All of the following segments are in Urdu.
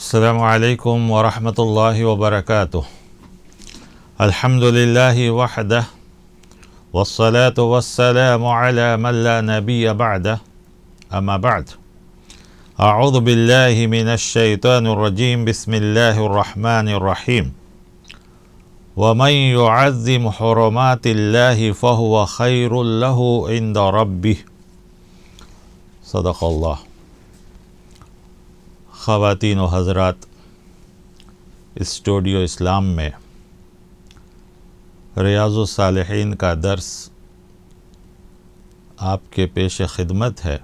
السلام علیکم ورحمۃ اللہ وبرکاتہ۔ الحمد للہ وحدہ والصلاة والسلام علی من لا نبی بعدہ، اما بعد، اعوذ باللہ من الشیطان الرجیم، بسم اللہ الرحمن الرحیم۔ ومن يعظم حرمات اللہ فهو خیر له عند ربہ، صدق اللہ۔ خواتین و حضرات، اسٹوڈیو اسلام میں ریاض الصالحین کا درس آپ کے پیش خدمت ہے۔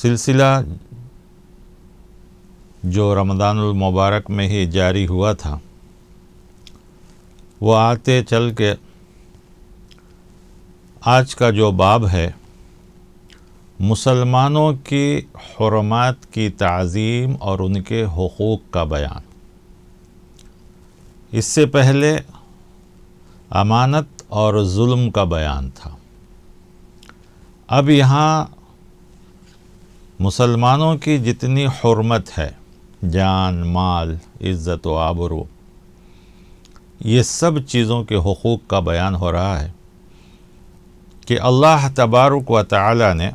سلسلہ جو رمضان المبارک میں ہی جاری ہوا تھا، وہ آتے چل کے آج کا جو باب ہے، مسلمانوں کی حرمات کی تعظیم اور ان کے حقوق کا بیان۔ اس سے پہلے امانت اور ظلم کا بیان تھا۔ اب یہاں مسلمانوں کی جتنی حرمت ہے، جان، مال، عزت و آبرو، یہ سب چیزوں کے حقوق کا بیان ہو رہا ہے کہ اللہ تبارک و تعالی نے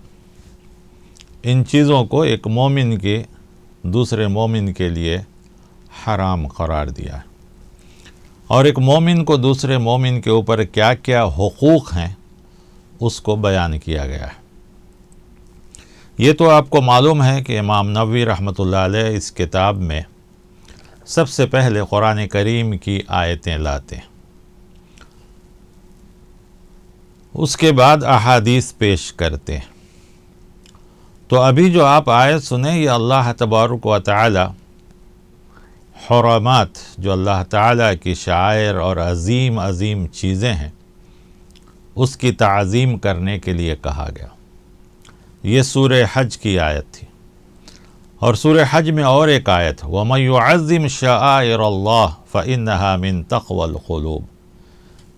ان چیزوں کو ایک مومن کے دوسرے مومن کے لیے حرام قرار دیا ہے، اور ایک مومن کو دوسرے مومن کے اوپر کیا کیا حقوق ہیں اس کو بیان کیا گیا ہے۔ یہ تو آپ کو معلوم ہے کہ امام نووی رحمۃ اللہ علیہ اس کتاب میں سب سے پہلے قرآن کریم کی آیتیں لاتے ہیں، اس کے بعد احادیث پیش کرتے ہیں۔ تو ابھی جو آپ آیت سنیں، یہ اللہ تبارک و تعالی حرمات، جو اللہ تعالیٰ کی شعائر اور عظیم عظیم چیزیں ہیں، اس کی تعظیم کرنے کے لیے کہا گیا۔ یہ سورہ حج کی آیت تھی، اور سورہ حج میں اور ایک آیت، وَمَن يُعَظِّمْ شَعَائِرَ اللَّهِ فَإِنَّهَا مِن تَقْوَى الْقُلُوبِ،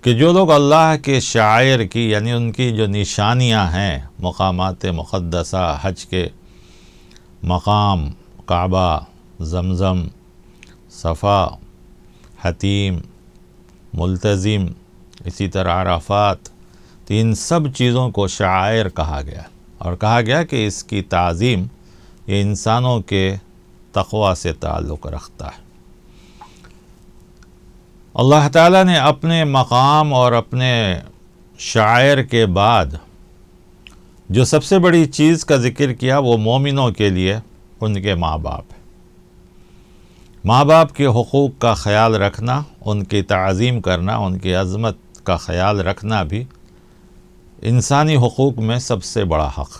کہ جو لوگ اللہ کے شعائر کی، یعنی ان کی جو نشانیاں ہیں، مقامات مقدسہ، حج کے مقام، کعبہ، زمزم، صفا، حتیم، ملتزم، اسی طرح عرفات، تو ان سب چیزوں کو شعائر کہا گیا، اور کہا گیا کہ اس کی تعظیم یہ انسانوں کے تقوی سے تعلق رکھتا ہے۔ اللہ تعالیٰ نے اپنے مقام اور اپنے شعائر کے بعد جو سب سے بڑی چیز کا ذکر کیا، وہ مومنوں کے لیے ان کے ماں باپ ہے۔ ماں باپ کے حقوق کا خیال رکھنا، ان کی تعظیم کرنا، ان کی عظمت کا خیال رکھنا بھی انسانی حقوق میں سب سے بڑا حق۔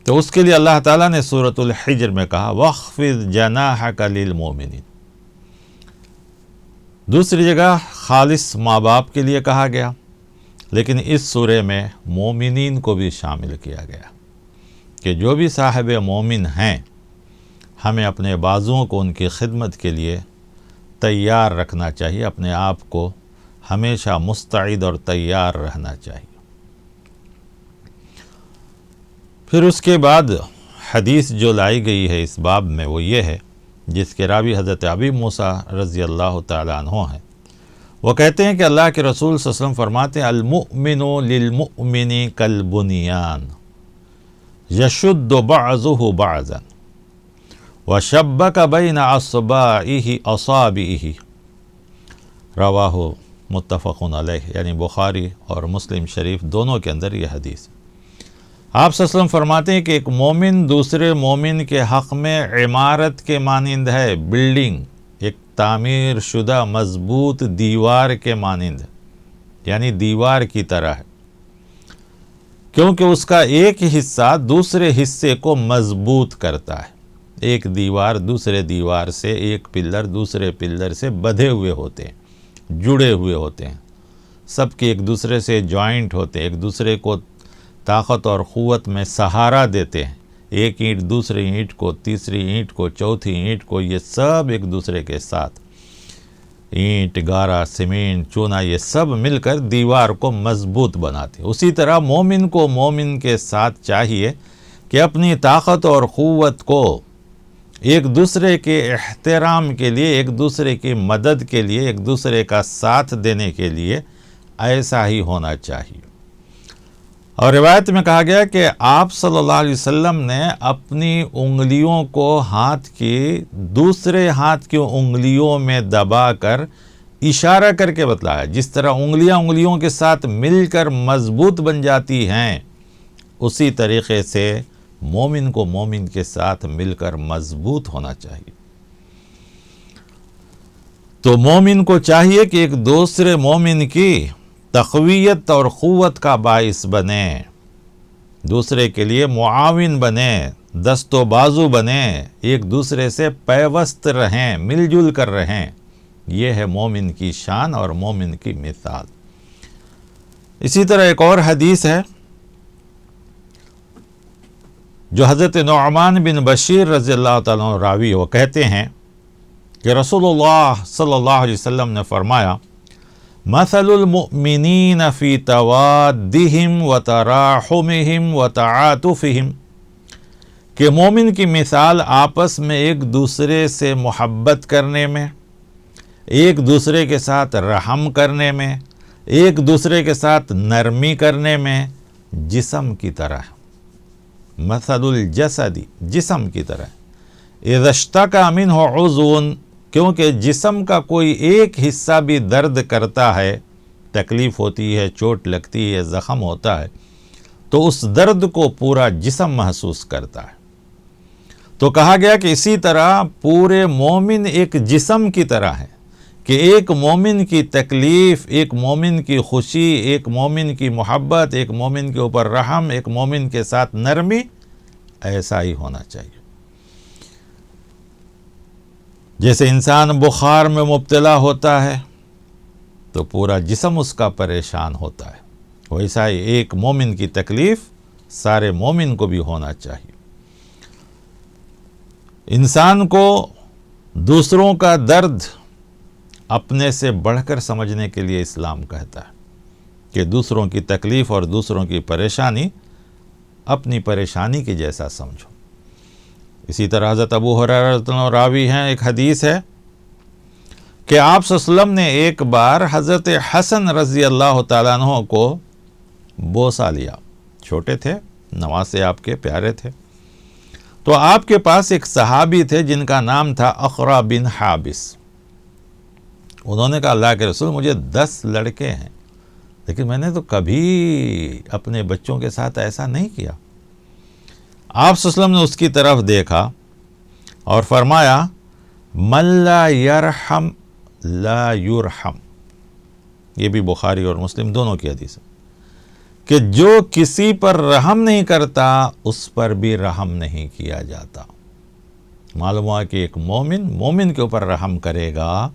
تو اس کے لیے اللہ تعالیٰ نے سورۃ الحجر میں کہا وَاخْفِضْ جَنَاحَكَ لِلْمُؤْمِنِينَ۔ دوسری جگہ خالص ماں باپ کے لیے کہا گیا، لیکن اس سورے میں مومنین کو بھی شامل کیا گیا کہ جو بھی صاحب مومن ہیں، ہمیں اپنے بازوؤں کو ان کی خدمت کے لیے تیار رکھنا چاہیے، اپنے آپ کو ہمیشہ مستعد اور تیار رہنا چاہیے۔ پھر اس کے بعد حدیث جو لائی گئی ہے اس باب میں، وہ یہ ہے، جس کے راوی حضرت ابی موسیٰ رضی اللہ تعالیٰ عنہ ہیں۔ وہ کہتے ہیں کہ اللہ کے رسول صلی اللہ علیہ وسلم فرماتے ہیں المؤمن للمؤمن کالبنیان یشد بعضہ بعضا وشبک بین اصابعہ، رواہ متفق علیہ، یعنی بخاری اور مسلم شریف دونوں کے اندر یہ حدیث ہے۔ آپ صلی اللہ علیہ وسلم فرماتے ہیں کہ ایک مومن دوسرے مومن کے حق میں عمارت کے مانند ہے، بلڈنگ، ایک تعمیر شدہ مضبوط دیوار کے مانند ہے، یعنی دیوار کی طرح ہے، کیونکہ اس کا ایک حصہ دوسرے حصے کو مضبوط کرتا ہے۔ ایک دیوار دوسرے دیوار سے، ایک پلر دوسرے پلر سے بدھے ہوئے ہوتے ہیں، جڑے ہوئے ہوتے ہیں، سب کے ایک دوسرے سے جوائنٹ ہوتے ہیں، ایک دوسرے کو طاقت اور قوت میں سہارا دیتے ہیں، ایک اینٹ دوسری اینٹ کو، تیسری اینٹ کو، چوتھی اینٹ کو، یہ سب ایک دوسرے کے ساتھ، اینٹ، گارا، سیمنٹ، چونا، یہ سب مل کر دیوار کو مضبوط بناتے ہیں۔ اسی طرح مومن کو مومن کے ساتھ چاہیے کہ اپنی طاقت اور قوت کو ایک دوسرے کے احترام کے لیے، ایک دوسرے کی مدد کے لیے، ایک دوسرے کا ساتھ دینے کے لیے ایسا ہی ہونا چاہیے۔ اور روایت میں کہا گیا کہ آپ صلی اللہ علیہ وسلم نے اپنی انگلیوں کو ہاتھ کی دوسرے ہاتھ کی انگلیوں میں دبا کر اشارہ کر کے بتلایا، جس طرح انگلیاں انگلیوں کے ساتھ مل کر مضبوط بن جاتی ہیں، اسی طریقے سے مومن کو مومن کے ساتھ مل کر مضبوط ہونا چاہیے۔ تو مومن کو چاہیے کہ ایک دوسرے مومن کی تقویت اور قوت کا باعث بنے، دوسرے کے لیے معاون بنے، دست و بازو بنے، ایک دوسرے سے پیوست رہیں، مل جل کر رہیں۔ یہ ہے مومن کی شان اور مومن کی مثال۔ اسی طرح ایک اور حدیث ہے جو حضرت نعمان بن بشیر رضی اللہ تعالیٰ عنہ راوی، وہ کہتے ہیں کہ رسول اللہ صلی اللہ علیہ وسلم نے فرمایا، مثل المؤمنین فی توادہم وتراحمہم وتعاطفہم، کہ مومن کی مثال آپس میں ایک دوسرے سے محبت کرنے میں، ایک دوسرے کے ساتھ رحم کرنے میں، ایک دوسرے کے ساتھ نرمی کرنے میں جسم کی طرح ہے۔ مثل الجسدی، جسم کی طرح، اذا اشتکا منہ عضو، کیونکہ جسم کا کوئی ایک حصہ بھی درد کرتا ہے، تکلیف ہوتی ہے، چوٹ لگتی ہے، زخم ہوتا ہے، تو اس درد کو پورا جسم محسوس کرتا ہے۔ تو کہا گیا کہ اسی طرح پورے مومن ایک جسم کی طرح ہے، کہ ایک مومن کی تکلیف، ایک مومن کی خوشی، ایک مومن کی محبت، ایک مومن کے اوپر رحم، ایک مومن کے ساتھ نرمی، ایسا ہی ہونا چاہیے۔ جیسے انسان بخار میں مبتلا ہوتا ہے تو پورا جسم اس کا پریشان ہوتا ہے، ویسا ہی ایک مومن کی تکلیف سارے مومن کو بھی ہونا چاہیے۔ انسان کو دوسروں کا درد اپنے سے بڑھ کر سمجھنے کے لیے اسلام کہتا ہے کہ دوسروں کی تکلیف اور دوسروں کی پریشانی اپنی پریشانی کی جیسا سمجھو۔ اسی طرح حضرت ابو ہریرہ رضی اللہ عنہ راوی ہیں، ایک حدیث ہے کہ آپ صلی اللہ علیہ وسلم نے ایک بار حضرت حسن رضی اللہ تعالیٰ عنہ کو بوسہ لیا، چھوٹے تھے، نواسے آپ کے پیارے تھے۔ تو آپ کے پاس ایک صحابی تھے جن کا نام تھا اقرع بن حابس۔ انہوں نے کہا، اللہ کے رسول، مجھے 10 لڑکے ہیں، لیکن میں نے تو کبھی اپنے بچوں کے ساتھ ایسا نہیں کیا۔ آپ صلی اللہ علیہ وسلم نے اس کی طرف دیکھا اور فرمایا، من لا یرحم لا یرحم۔ یہ بھی بخاری اور مسلم دونوں کی حدیث ہے کہ جو کسی پر رحم نہیں کرتا اس پر بھی رحم نہیں کیا جاتا۔ معلوم ہوا کہ ایک مومن کے اوپر رحم کرے گا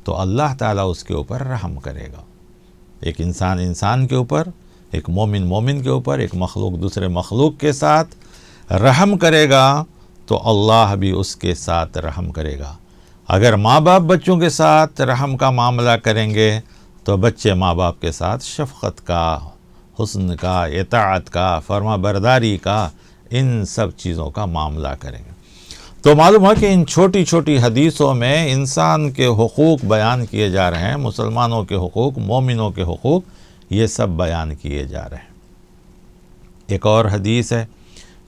تو اللہ تعالیٰ اس کے اوپر رحم کرے گا۔ ایک انسان کے اوپر، ایک مومن کے اوپر، ایک مخلوق دوسرے مخلوق کے ساتھ رحم کرے گا تو اللہ بھی اس کے ساتھ رحم کرے گا۔ اگر ماں باپ بچوں کے ساتھ رحم کا معاملہ کریں گے تو بچے ماں باپ کے ساتھ شفقت کا، حسن کا، اطاعت کا، فرما برداری کا، ان سب چیزوں کا معاملہ کریں گے۔ تو معلوم ہے کہ ان چھوٹی چھوٹی حدیثوں میں انسان کے حقوق بیان کیے جا رہے ہیں، مسلمانوں کے حقوق، مومنوں کے حقوق، یہ سب بیان کیے جا رہے ہیں۔ ایک اور حدیث ہے،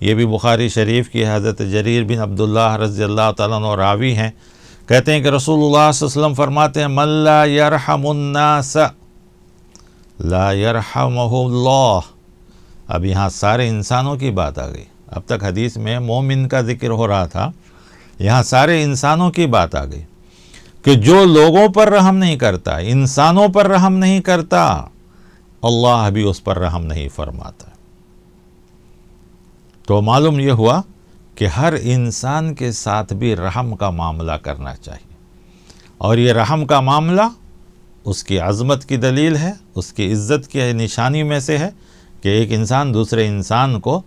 یہ بھی بخاری شریف کی، حضرت جریر بن عبداللہ رضی اللہ تعالیٰ عنہ راوی ہیں، کہتے ہیں کہ رسول اللہ صلی اللہ علیہ وسلم فرماتے ہیں، من لا یرحم الناس لا یرحمہ اللہ۔ اب یہاں سارے انسانوں کی بات آ گئی، اب تک حدیث میں مومن کا ذکر ہو رہا تھا، یہاں سارے انسانوں کی بات آ گئی کہ جو لوگوں پر رحم نہیں کرتا، انسانوں پر رحم نہیں کرتا، اللہ بھی اس پر رحم نہیں فرماتا۔ تو معلوم یہ ہوا کہ ہر انسان کے ساتھ بھی رحم کا معاملہ کرنا چاہیے، اور یہ رحم کا معاملہ اس کی عظمت کی دلیل ہے، اس کی عزت کی نشانی میں سے ہے کہ ایک انسان دوسرے انسان کو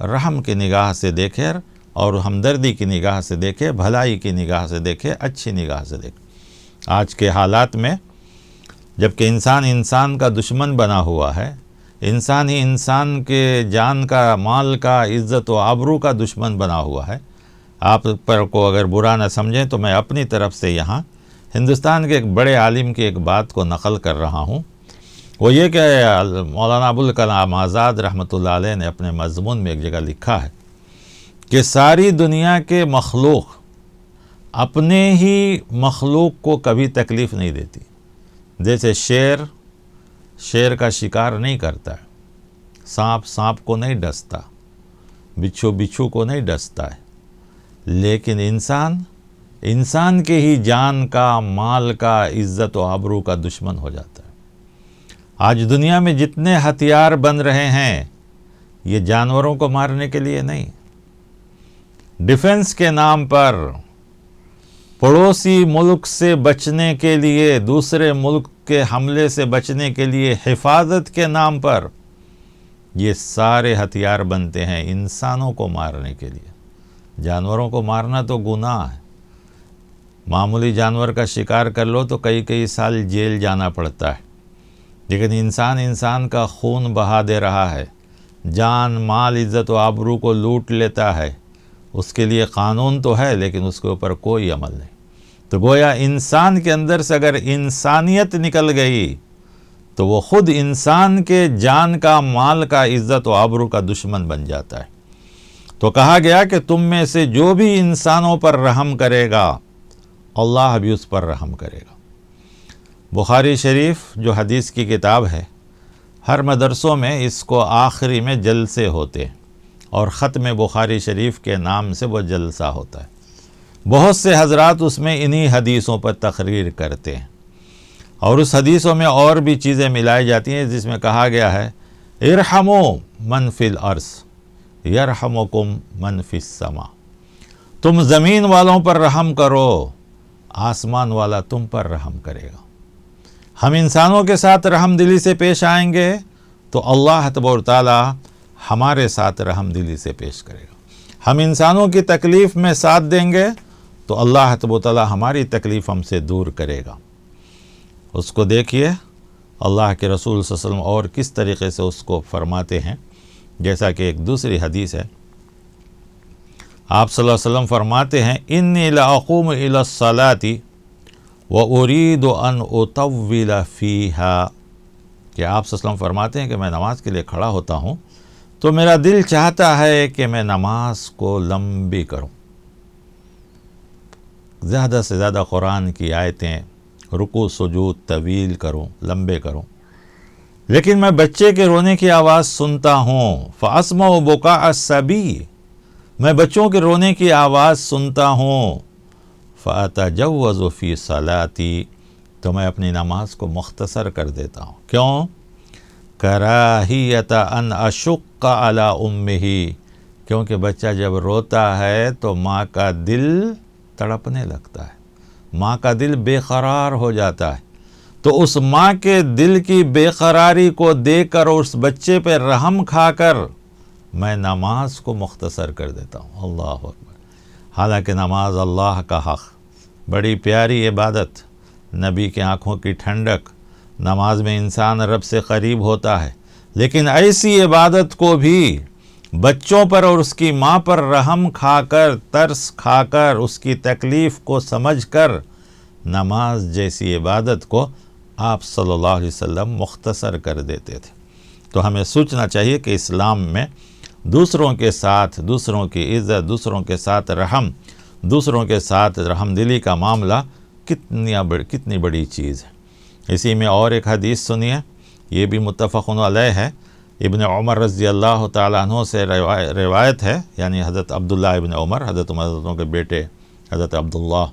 رحم کی نگاہ سے دیکھے اور ہمدردی کی نگاہ سے دیکھے، بھلائی کی نگاہ سے دیکھے، اچھی نگاہ سے دیکھے۔ آج کے حالات میں جب کہ انسان کا دشمن بنا ہوا ہے، انسان ہی انسان کے جان کا، مال کا، عزت و آبرو کا دشمن بنا ہوا ہے۔ آپ پر کو اگر برا نہ سمجھیں تو میں اپنی طرف سے یہاں ہندوستان کے ایک بڑے عالم کی ایک بات کو نقل کر رہا ہوں۔ وہ یہ کہ مولانا ابوالکلام آزاد رحمۃ اللہ علیہ نے اپنے مضمون میں ایک جگہ لکھا ہے کہ ساری دنیا کے مخلوق اپنے ہی مخلوق کو کبھی تکلیف نہیں دیتی۔ جیسے شیر کا شکار نہیں کرتا ہے، سانپ کو نہیں ڈستا، بچھو کو نہیں ڈستا ہے، لیکن انسان کے ہی جان کا، مال کا، عزت و آبرو کا دشمن ہو جاتا ہے۔ آج دنیا میں جتنے ہتھیار بن رہے ہیں یہ جانوروں کو مارنے کے لیے نہیں، ڈیفنس کے نام پر، پڑوسی ملک سے بچنے کے لیے، دوسرے ملک کے حملے سے بچنے کے لیے، حفاظت کے نام پر یہ سارے ہتھیار بنتے ہیں انسانوں کو مارنے کے لیے۔ جانوروں کو مارنا تو گناہ ہے، معمولی جانور کا شکار کر لو تو کئی سال جیل جانا پڑتا ہے، لیکن انسان کا خون بہا دے رہا ہے، جان، مال، عزت و آبرو کو لوٹ لیتا ہے، اس کے لیے قانون تو ہے لیکن اس کے اوپر کوئی عمل نہیں۔ تو گویا انسان کے اندر سے اگر انسانیت نکل گئی تو وہ خود انسان کے جان کا، مال کا، عزت و آبرو کا دشمن بن جاتا ہے۔ تو کہا گیا کہ تم میں سے جو بھی انسانوں پر رحم کرے گا اللہ بھی اس پر رحم کرے گا۔ بخاری شریف جو حدیث کی کتاب ہے، ہر مدرسوں میں اس کو آخری میں جلسے ہوتے ہیں اور ختم بخاری شریف کے نام سے وہ جلسہ ہوتا ہے۔ بہت سے حضرات اس میں انہی حدیثوں پر تقریر کرتے ہیں، اور اس حدیثوں میں اور بھی چیزیں ملائی جاتی ہیں جس میں کہا گیا ہے ارحموا من فی الارض یرحمکم من فی السماء، تم زمین والوں پر رحم کرو، آسمان والا تم پر رحم کرے گا۔ ہم انسانوں کے ساتھ رحم دلی سے پیش آئیں گے تو اللہ تبارک و تعالی ہمارے ساتھ رحم دلی سے پیش کرے گا۔ ہم انسانوں کی تکلیف میں ساتھ دیں گے تو اللہ تبارک و تعالی ہماری تکلیف ہم سے دور کرے گا۔ اس کو دیکھیے اللہ کے رسول صلی اللہ علیہ وسلم اور کس طریقے سے اس کو فرماتے ہیں، جیسا کہ ایک دوسری حدیث ہے، آپ صلی اللہ علیہ وسلم فرماتے ہیں انی لاقوم الی الصلاۃ وارید ان اطول فیہا، کہ آپ صلی اللہ علیہ وسلم فرماتے ہیں کہ میں نماز کے لیے کھڑا ہوتا ہوں تو میرا دل چاہتا ہے کہ میں نماز کو لمبی کروں، زیادہ سے زیادہ قرآن کی آیتیں، رکوع سجود طویل کروں، لمبے کروں، لیکن میں بچے کے رونے کی آواز سنتا ہوں، فاسمع بکاء الصبی، میں بچوں کے رونے کی آواز سنتا ہوں، فاتجوز فی صلاتی، تو میں اپنی نماز کو مختصر کر دیتا ہوں۔ کیوں؟ کراہیت ان اشق علی امہ، کیونکہ بچہ جب روتا ہے تو ماں کا دل تڑپنے لگتا ہے، ماں کا دل بے قرار ہو جاتا ہے، تو اس ماں کے دل کی بے قراری کو دیکھ کر اور اس بچے پہ رحم کھا کر میں نماز کو مختصر کر دیتا ہوں۔ اللہ اکبر۔ حالانکہ نماز اللہ کا حق، بڑی پیاری عبادت، نبی کی آنکھوں کی ٹھنڈک، نماز میں انسان رب سے قریب ہوتا ہے، لیکن ایسی عبادت کو بھی بچوں پر اور اس کی ماں پر رحم کھا کر، ترس کھا کر، اس کی تکلیف کو سمجھ کر نماز جیسی عبادت کو آپ صلی اللہ علیہ وسلم مختصر کر دیتے تھے۔ تو ہمیں سوچنا چاہیے کہ اسلام میں دوسروں کے ساتھ، دوسروں کی عزت، دوسروں کے ساتھ رحم، دوسروں کے ساتھ رحم دلی کا معاملہ کتنی بڑی چیز ہے۔ اسی میں اور ایک حدیث سنیے، یہ بھی متفق علیہ ہے، ابن عمر رضی اللہ تعالیٰ عنہ سے روایت ہے، یعنی حضرت عبداللہ ابن عمر، حضرت عمر کے بیٹے حضرت عبداللہ،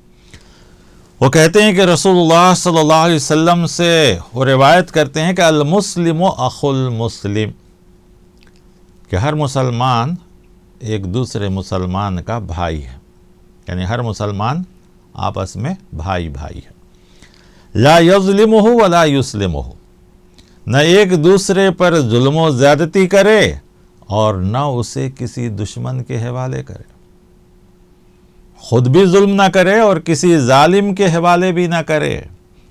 وہ کہتے ہیں کہ رسول اللہ صلی اللہ علیہ وسلم سے وہ روایت کرتے ہیں کہ المسلم اخو المسلم، کہ ہر مسلمان ایک دوسرے مسلمان کا بھائی ہے، یعنی ہر مسلمان آپس میں بھائی ہے۔ لا یظلمہ ولا یسلمہ، نہ ایک دوسرے پر ظلم و زیادتی کرے اور نہ اسے کسی دشمن کے حوالے کرے، خود بھی ظلم نہ کرے اور کسی ظالم کے حوالے بھی نہ کرے،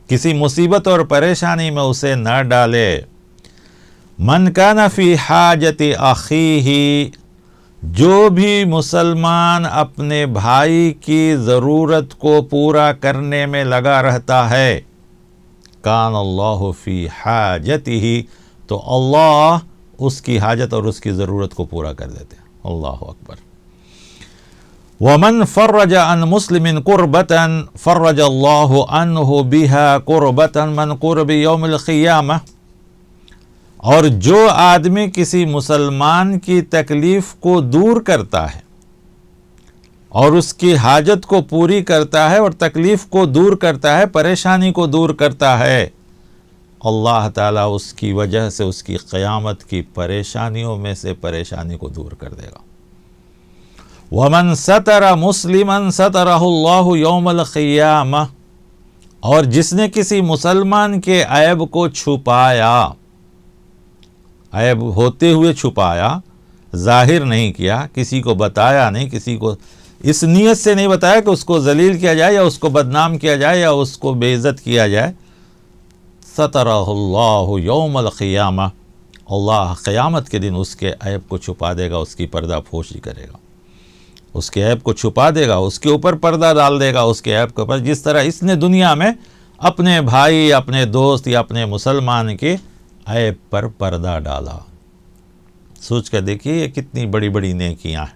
کسی مصیبت اور پریشانی میں اسے نہ ڈالے۔ من کان فی حاجت اخیہ، جو بھی مسلمان اپنے بھائی کی ضرورت کو پورا کرنے میں لگا رہتا ہے، کان اللہ فی حاجتہ، تو اللہ اس کی حاجت اور اس کی ضرورت کو پورا کر دیتے ہیں۔ اللہ اکبر۔ ومن فرج عن مسلم کربتا فرج اللہ عنہ بها کربتا من قرب یوم القیامہ، اور جو آدمی کسی مسلمان کی تکلیف کو دور کرتا ہے اور اس کی حاجت کو پوری کرتا ہے اور تکلیف کو دور کرتا ہے، پریشانی کو دور کرتا ہے، اللہ تعالیٰ اس کی وجہ سے اس کی قیامت کی پریشانیوں میں سے پریشانی کو دور کر دے گا۔ وَمَن سَتَرَ مُسْلِمًا سَتَرَهُ اللَّهُ يَوْمَ الْقِيَامَةِ، اور جس نے کسی مسلمان کے عیب کو چھپایا، عیب ہوتے ہوئے چھپایا، ظاہر نہیں کیا، کسی کو بتایا نہیں، کسی کو اس نیت سے نہیں بتایا کہ اس کو ذلیل کیا جائے یا اس کو بدنام کیا جائے یا اس کو بے عزت کیا جائے، سَتَرَهُ اللَّهُ يَوْمَ الْقِيَامَةِ، اللہ قیامت کے دن اس کے عیب کو چھپا دے گا، اس کی پردہ پوشی کرے گا، اس کے عیب کو چھپا دے گا، اس کے اوپر پردہ ڈال دے گا، اس کے عیب کے اوپر، جس طرح اس نے دنیا میں اپنے بھائی، اپنے دوست یا اپنے مسلمان کے عیب پر پردہ ڈالا۔ سوچ کر دیکھیے یہ کتنی بڑی بڑی نیکیاں ہیں،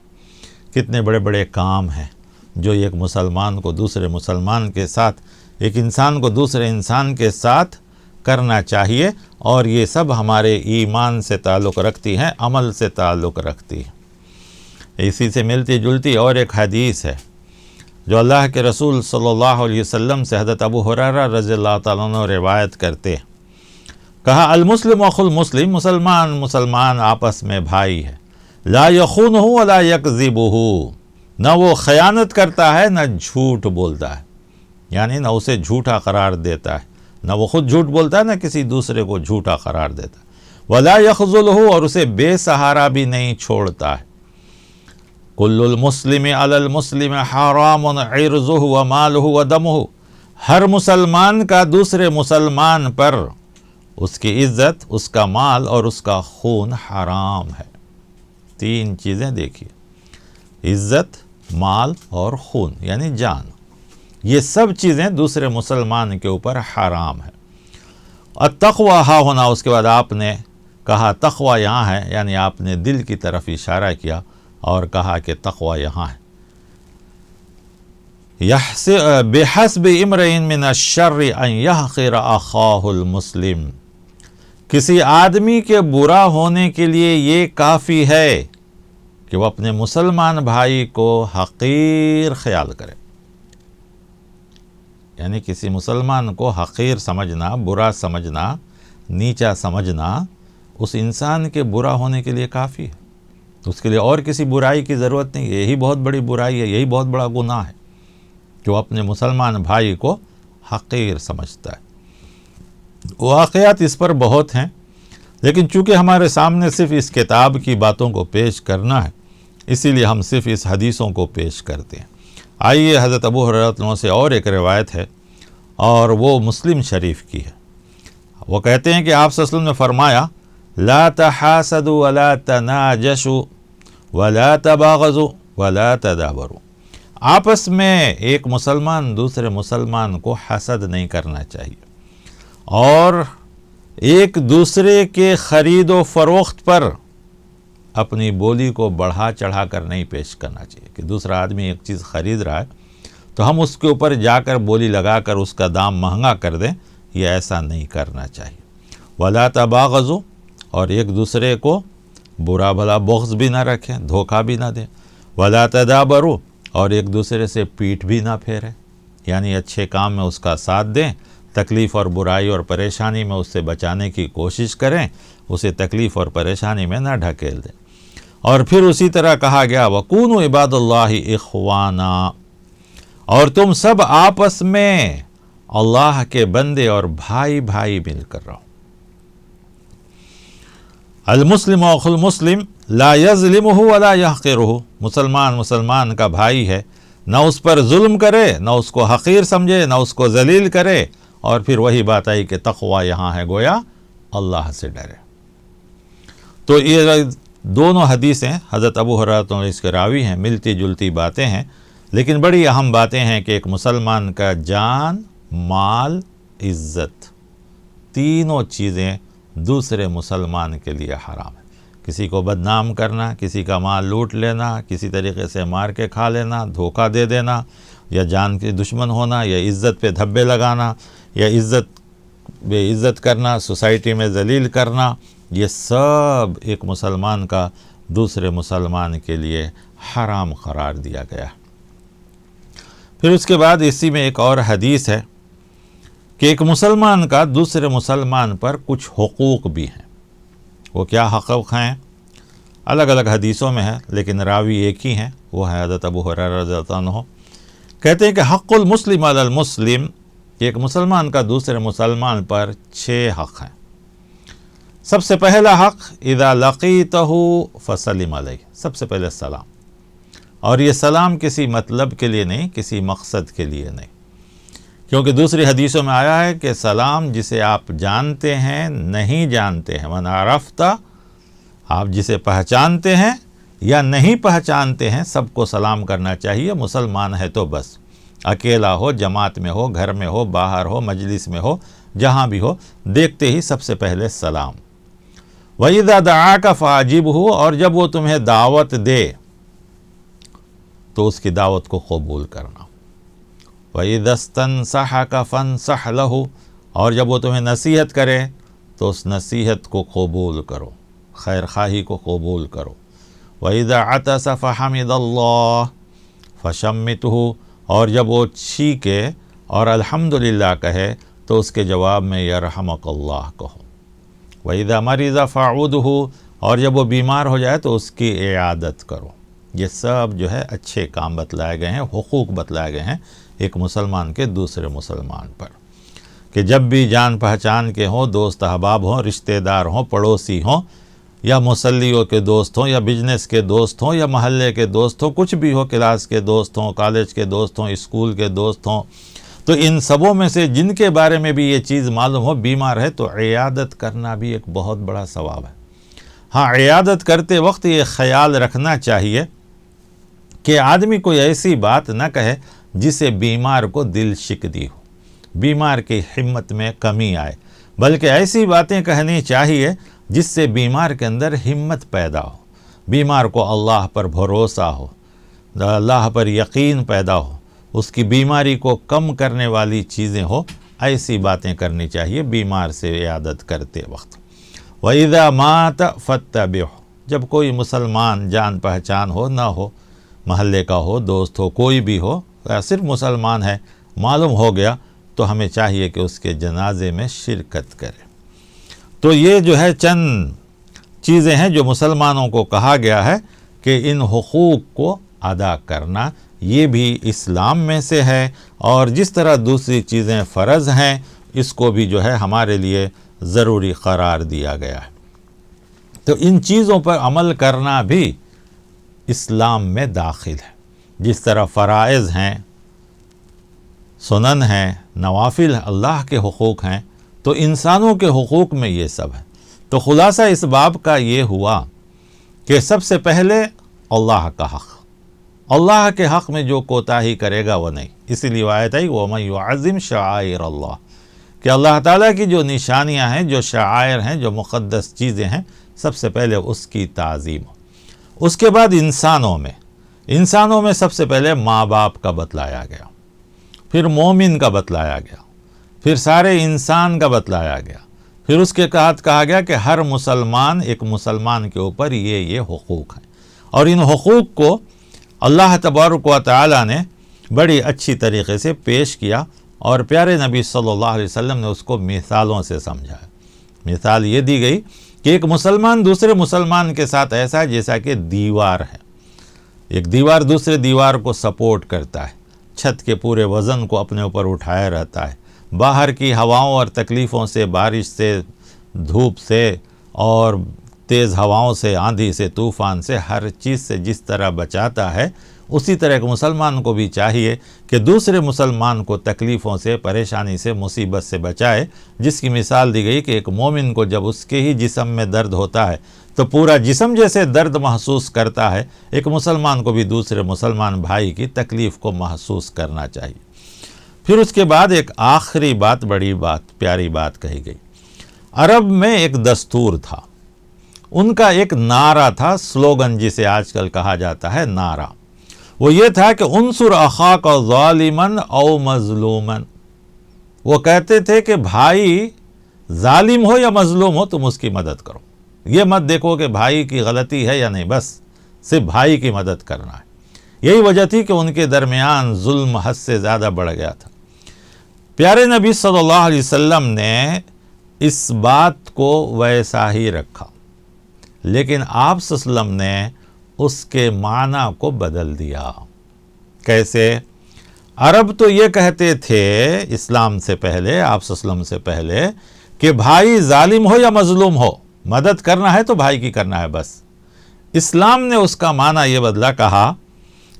کتنے بڑے بڑے کام ہیں جو ایک مسلمان کو دوسرے مسلمان کے ساتھ، ایک انسان کو دوسرے انسان کے ساتھ کرنا چاہیے، اور یہ سب ہمارے ایمان سے تعلق رکھتی ہیں، عمل سے تعلق رکھتی ہے۔ اسی سے ملتی جلتی اور ایک حدیث ہے جو اللہ کے رسول صلی اللہ علیہ وسلم سے حضرت ابو ہریرہ رضی اللہ تعالیٰ عنہ روایت کرتے ہیں، کہا المسلم اخو المسلم، مسلمان آپس میں بھائی ہے، لا یخونہ ولا یکذبہ، نہ وہ خیانت کرتا ہے نہ جھوٹ بولتا ہے، یعنی نہ اسے جھوٹا قرار دیتا ہے، نہ وہ خود جھوٹ بولتا ہے نہ کسی دوسرے کو جھوٹا قرار دیتا ہے، ولا یخذلہ، اور اسے بے سہارا بھی نہیں چھوڑتا ہے۔ کل المسلم علی المسلم حرام عرضہ ومالہ ودمہ، ہر مسلمان کا دوسرے مسلمان پر اس کی عزت، اس کا مال اور اس کا خون حرام ہے۔ تین چیزیں دیکھیے، عزت، مال اور خون یعنی جان، یہ سب چیزیں دوسرے مسلمان کے اوپر حرام ہے۔ التقوی ہا ہونا، اس کے بعد آپ نے کہا تقوی یہاں ہے، یعنی آپ نے دل کی طرف اشارہ کیا اور کہا کہ تقوی یہاں ہے۔ بحسب امرئ من الشر ان یحقر اخاہ المسلم، کسی آدمی کے برا ہونے کے لیے یہ کافی ہے کہ وہ اپنے مسلمان بھائی کو حقیر خیال کرے، یعنی کسی مسلمان کو حقیر سمجھنا، برا سمجھنا، نیچا سمجھنا، اس انسان کے برا ہونے کے لیے کافی ہے، اس کے لیے اور کسی برائی کی ضرورت نہیں ہے۔ یہی بہت بڑی برائی ہے، یہی بہت بڑا گناہ ہے جو اپنے مسلمان بھائی کو حقیر سمجھتا ہے۔ واقعات اس پر بہت ہیں، لیکن چونکہ ہمارے سامنے صرف اس کتاب کی باتوں کو پیش کرنا ہے، اسی لیے ہم صرف اس حدیثوں کو پیش کرتے ہیں۔ آئیے حضرت ابو ہریرہ سے اور ایک روایت ہے، اور وہ مسلم شریف کی ہے۔ وہ کہتے ہیں کہ آپ صلی اللہ علیہ وسلم نے فرمایا، لا تحاسدوا ولا تناجشوا ولا تباغضوا ولا تدابروا، آپس میں ایک مسلمان دوسرے مسلمان کو حسد نہیں کرنا چاہیے، اور ایک دوسرے کے خرید و فروخت پر اپنی بولی کو بڑھا چڑھا کر نہیں پیش کرنا چاہیے کہ دوسرا آدمی ایک چیز خرید رہا ہے تو ہم اس کے اوپر جا کر بولی لگا کر اس کا دام مہنگا کر دیں، یہ ایسا نہیں کرنا چاہیے۔ ولا تباغضوا، اور ایک دوسرے کو برا بھلا بغض بھی نہ رکھیں، دھوکہ بھی نہ دیں۔ ولا تدابروا، اور ایک دوسرے سے پیٹھ بھی نہ پھیریں، یعنی اچھے کام میں اس کا ساتھ دیں، تکلیف اور برائی اور پریشانی میں اس سے بچانے کی کوشش کریں، اسے تکلیف اور پریشانی میں نہ ڈھکیل دیں۔ اور پھر اسی طرح کہا گیا وَكُونُوا عِبَادَ اللَّهِ إِخْوَانًا، اور تم سب آپس میں اللہ کے بندے اور بھائی بھائی مل کر رہو۔ المسلم اخو المسلم لا یظلمہ ولا یحقرہ، مسلمان کا بھائی ہے، نہ اس پر ظلم کرے، نہ اس کو حقیر سمجھے، نہ اس کو ذلیل کرے، اور پھر وہی بات آئی کہ تقوی یہاں ہے، گویا اللہ سے ڈرے۔ تو یہ دونوں حدیثیں حضرت ابو ہریرہ اس کے راوی ہیں، ملتی جلتی باتیں ہیں، لیکن بڑی اہم باتیں ہیں کہ ایک مسلمان کا جان، مال، عزت، تینوں چیزیں دوسرے مسلمان کے لیے حرام ہے۔ کسی کو بدنام کرنا، کسی کا مال لوٹ لینا، کسی طریقے سے مار کے کھا لینا، دھوکہ دے دینا، یا جان کے دشمن ہونا، یا عزت پہ دھبے لگانا، یا بے عزت کرنا، سوسائٹی میں ذلیل کرنا، یہ سب ایک مسلمان کا دوسرے مسلمان کے لیے حرام قرار دیا گیا ہے۔ پھر اس کے بعد اسی میں ایک اور حدیث ہے کہ ایک مسلمان کا دوسرے مسلمان پر کچھ حقوق بھی ہیں۔ وہ کیا حقوق ہیں؟ الگ الگ حدیثوں میں ہے، لیکن راوی ایک ہی ہیں، وہ ہے حضرت ابو ہریرہ رضی اللہ عنہ۔ کہتے ہیں کہ حق المسلم علی المسلم، ایک مسلمان کا دوسرے مسلمان پر 6 حق ہیں۔ سب سے پہلا حق، اذا لقیتہ فسلم علیہ، سب سے پہلے سلام، اور یہ سلام کسی مطلب کے لیے نہیں، کسی مقصد کے لیے نہیں، کیونکہ دوسری حدیثوں میں آیا ہے کہ سلام جسے آپ جانتے ہیں، نہیں جانتے ہیں، من عرفت، آپ جسے پہچانتے ہیں یا نہیں پہچانتے ہیں، سب کو سلام کرنا چاہیے، مسلمان ہے تو بس، اکیلا ہو، جماعت میں ہو، گھر میں ہو، باہر ہو، مجلس میں ہو، جہاں بھی ہو، دیکھتے ہی سب سے پہلے سلام۔ وَإِذَا دَعَاكَ فَأَجِبْهُ، اور جب وہ تمہیں دعوت دے تو اس کی دعوت کو قبول کرنا۔ وَإِذَا اسْتَنصَحَكَ فَانصَحْ لَهُ، اور جب وہ تمہیں نصیحت کرے تو اس نصیحت کو قبول کرو، خیر خواہی کو قبول کرو۔ وَإِذَا عَطَسَ فَحَمِدَ اللَّهَ فَشَمِّتْهُ، اور جب وہ چھینکے اور الحمدللہ کہے تو اس کے جواب میں یرحمک اللہ کہو۔ وَإِذَا مَرِضَ فَعُودْهُ، اور جب وہ بیمار ہو جائے تو اس کی عیادت کرو۔ یہ سب جو ہے اچھے کام بتلائے گئے ہیں، حقوق بتلائے گئے ہیں ایک مسلمان کے دوسرے مسلمان پر، کہ جب بھی جان پہچان کے ہوں، دوست احباب ہوں، رشتہ دار ہوں، پڑوسی ہوں، یا مسلیوں کے دوست ہوں، یا بزنس کے دوست ہوں، یا محلے کے دوست ہوں، کچھ بھی ہو، کلاس کے دوست ہوں، کالج کے دوست ہوں، اسکول کے دوست ہوں، تو ان سبوں میں سے جن کے بارے میں بھی یہ چیز معلوم ہو بیمار ہے تو عیادت کرنا بھی ایک بہت بڑا ثواب ہے۔ ہاں، عیادت کرتے وقت یہ خیال رکھنا چاہیے کہ آدمی کوئی ایسی بات نہ کہے جس سے بیمار کو دل شکدی ہو، بیمار کی ہمت میں کمی آئے، بلکہ ایسی باتیں کہنی چاہیے جس سے بیمار کے اندر ہمت پیدا ہو، بیمار کو اللہ پر بھروسہ ہو، اللہ پر یقین پیدا ہو، اس کی بیماری کو کم کرنے والی چیزیں ہو، ایسی باتیں کرنی چاہیے بیمار سے عیادت کرتے وقت۔ وَإِذَا مَاتَ فَاتَّبِعْهُ، جب کوئی مسلمان جان پہچان ہو نہ ہو، محلے کا ہو، دوست ہو، کوئی بھی ہو، یا صرف مسلمان ہے، معلوم ہو گیا تو ہمیں چاہیے کہ اس کے جنازے میں شرکت کرے۔ تو یہ جو ہے چند چیزیں ہیں جو مسلمانوں کو کہا گیا ہے کہ ان حقوق کو ادا کرنا، یہ بھی اسلام میں سے ہے، اور جس طرح دوسری چیزیں فرض ہیں، اس کو بھی جو ہے ہمارے لیے ضروری قرار دیا گیا ہے۔ تو ان چیزوں پر عمل کرنا بھی اسلام میں داخل ہے، جس طرح فرائض ہیں، سنن ہیں، نوافل اللہ کے حقوق ہیں، تو انسانوں کے حقوق میں یہ سب ہے۔ تو خلاصہ اس باب کا یہ ہوا کہ سب سے پہلے اللہ کا حق، اللہ کے حق میں جو کوتاہی کرے گا وہ نہیں، اسی لیے آیت آئی وَمَن يُعَظِّمْ شَعَائِرَ اللَّهِ، کہ اللہ تعالیٰ کی جو نشانیاں ہیں، جو شعائر ہیں، جو مقدس چیزیں ہیں، سب سے پہلے اس کی تعظیم ہو۔ اس کے بعد انسانوں میں سب سے پہلے ماں باپ کا بتلایا گیا، پھر مومن کا بتلایا گیا، پھر سارے انسان کا بتلایا گیا، پھر اس کے تحت کہا گیا کہ ہر مسلمان، ایک مسلمان کے اوپر یہ حقوق ہیں، اور ان حقوق کو اللہ تبارک و تعالی نے بڑی اچھی طریقے سے پیش کیا، اور پیارے نبی صلی اللہ علیہ وسلم نے اس کو مثالوں سے سمجھایا۔ مثال یہ دی گئی کہ ایک مسلمان دوسرے مسلمان کے ساتھ ایسا ہے جیسا کہ دیوار ہے، ایک دیوار دوسرے دیوار کو سپورٹ کرتا ہے، چھت کے پورے وزن کو اپنے اوپر اٹھائے رہتا ہے، باہر کی ہواؤں اور تکلیفوں سے، بارش سے، دھوپ سے، اور تیز ہواؤں سے، آندھی سے، طوفان سے، ہر چیز سے جس طرح بچاتا ہے، اسی طرح ایک مسلمان کو بھی چاہیے کہ دوسرے مسلمان کو تکلیفوں سے، پریشانی سے، مصیبت سے بچائے، جس کی مثال دی گئی کہ ایک مومن کو جب اس کے ہی جسم میں درد ہوتا ہے تو پورا جسم جیسے درد محسوس کرتا ہے، ایک مسلمان کو بھی دوسرے مسلمان بھائی کی تکلیف کو محسوس کرنا چاہیے۔ پھر اس کے بعد ایک آخری بات، بڑی بات، پیاری بات کہی گئی۔ عرب میں ایک دستور تھا، ان کا ایک نعرہ تھا، سلوگن جسے آج کل کہا جاتا ہے نعرہ، وہ یہ تھا کہ انصر اخاک ظالما او مظلوما۔ وہ کہتے تھے کہ بھائی ظالم ہو یا مظلوم ہو تم اس کی مدد کرو، یہ مت دیکھو کہ بھائی کی غلطی ہے یا نہیں، بس صرف بھائی کی مدد کرنا ہے۔ یہی وجہ تھی کہ ان کے درمیان ظلم حد سے زیادہ بڑھ گیا تھا۔ پیارے نبی صلی اللہ علیہ وسلم نے اس بات کو ویسا ہی رکھا، لیکن آپ صلی اللہ علیہ وسلم نے اس کے معنی کو بدل دیا۔ کیسے؟ عرب تو یہ کہتے تھے اسلام سے پہلے، آپ صلی اللہ علیہ وسلم سے پہلے، کہ بھائی ظالم ہو یا مظلوم ہو مدد کرنا ہے تو بھائی کی کرنا ہے بس۔ اسلام نے اس کا معنی یہ بدلا، کہا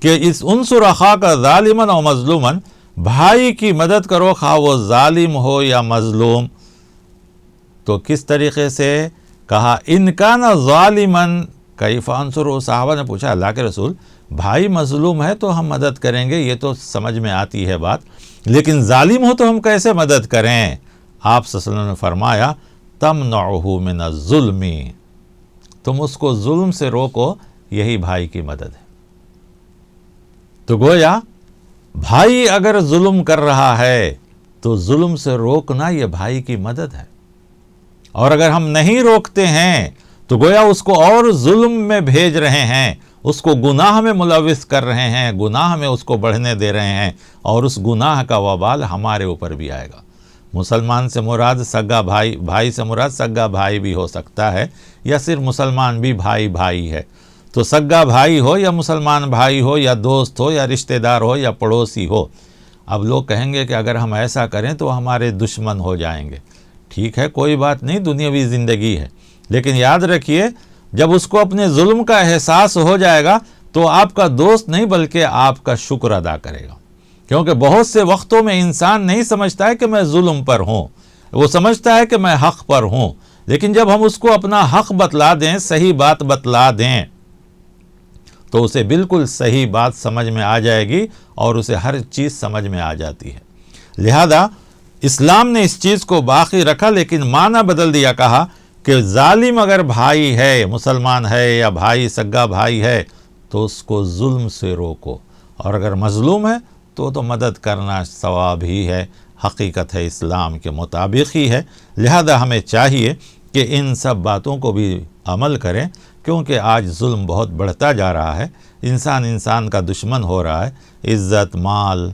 کہ اس انصر اخاک ظالما او مظلوما، بھائی کی مدد کرو خواہ وہ ظالم ہو یا مظلوم۔ تو کس طریقے سے کہا؟ ان کان ظالما کیف انصر، صحابہ نے پوچھا اللہ کے رسول بھائی مظلوم ہے تو ہم مدد کریں گے، یہ تو سمجھ میں آتی ہے بات، لیکن ظالم ہو تو ہم کیسے مدد کریں؟ آپ صلی اللہ علیہ وسلم نے فرمایا تمنعہ من الظلم، تم اس کو ظلم سے روکو، یہی بھائی کی مدد ہے۔ تو گویا بھائی اگر ظلم کر رہا ہے تو ظلم سے روکنا یہ بھائی کی مدد ہے، اور اگر ہم نہیں روکتے ہیں تو گویا اس کو اور ظلم میں بھیج رہے ہیں، اس کو گناہ میں ملوث کر رہے ہیں، گناہ میں اس کو بڑھنے دے رہے ہیں، اور اس گناہ کا وبال ہمارے اوپر بھی آئے گا۔ مسلمان سے مراد سگا بھائی، بھائی سے مراد سگا بھائی بھی ہو سکتا ہے، یا صرف مسلمان بھی بھائی بھائی ہے۔ تو سگا بھائی ہو یا مسلمان بھائی ہو یا دوست ہو یا رشتہ دار ہو یا پڑوسی ہو، اب لوگ کہیں گے کہ اگر ہم ایسا کریں تو ہمارے دشمن ہو جائیں گے۔ ٹھیک ہے، کوئی بات نہیں، دنیاوی زندگی ہے، لیکن یاد رکھیے جب اس کو اپنے ظلم کا احساس ہو جائے گا تو آپ کا دوست نہیں بلکہ آپ کا شکر ادا کرے گا، کیونکہ بہت سے وقتوں میں انسان نہیں سمجھتا ہے کہ میں ظلم پر ہوں، وہ سمجھتا ہے کہ میں حق پر ہوں، لیکن جب ہم اس کو اپنا حق بتلا دیں، صحیح بات بتلا دیں، تو اسے بالکل صحیح بات سمجھ میں آ جائے گی اور اسے ہر چیز سمجھ میں آ جاتی ہے۔ لہذا اسلام نے اس چیز کو باقی رکھا، لیکن معنی بدل دیا، کہا کہ ظالم اگر بھائی ہے، مسلمان ہے یا بھائی سگا بھائی ہے تو اس کو ظلم سے روکو، اور اگر مظلوم ہے تو مدد کرنا ثواب ہی ہے، حقیقت ہے، اسلام کے مطابق ہی ہے۔ لہذا ہمیں چاہیے کہ ان سب باتوں کو بھی عمل کریں، کیونکہ آج ظلم بہت بڑھتا جا رہا ہے، انسان کا دشمن ہو رہا ہے، عزت، مال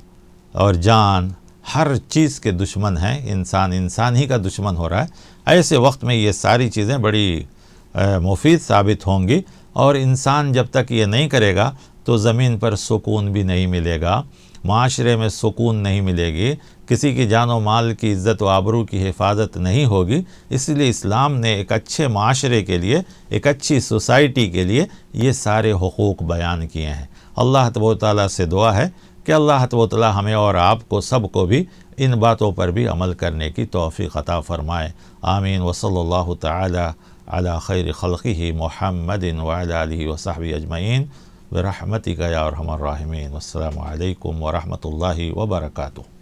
اور جان ہر چیز کے دشمن ہیں، انسان ہی کا دشمن ہو رہا ہے۔ ایسے وقت میں یہ ساری چیزیں بڑی مفید ثابت ہوں گی، اور انسان جب تک یہ نہیں کرے گا تو زمین پر سکون بھی نہیں ملے گا، معاشرے میں سکون نہیں ملے گی، کسی کی جان و مال کی عزت و آبرو کی حفاظت نہیں ہوگی۔ اس لیے اسلام نے ایک اچھے معاشرے کے لیے، ایک اچھی سوسائٹی کے لیے یہ سارے حقوق بیان کیے ہیں۔ اللہ تبارک و تعالیٰ سے دعا ہے کہ اللہ تبارک و تعالیٰ ہمیں اور آپ کو سب کو بھی ان باتوں پر بھی عمل کرنے کی توفیق عطا فرمائے۔ آمین۔ وصلی اللہ تعالی علی خیر خلقہ محمد وعلی آلہ وصحبہ اجمعین برحمتک یا ارحم الراحمین۔ والسلام علیکم ورحمۃ اللہ وبرکاتہ۔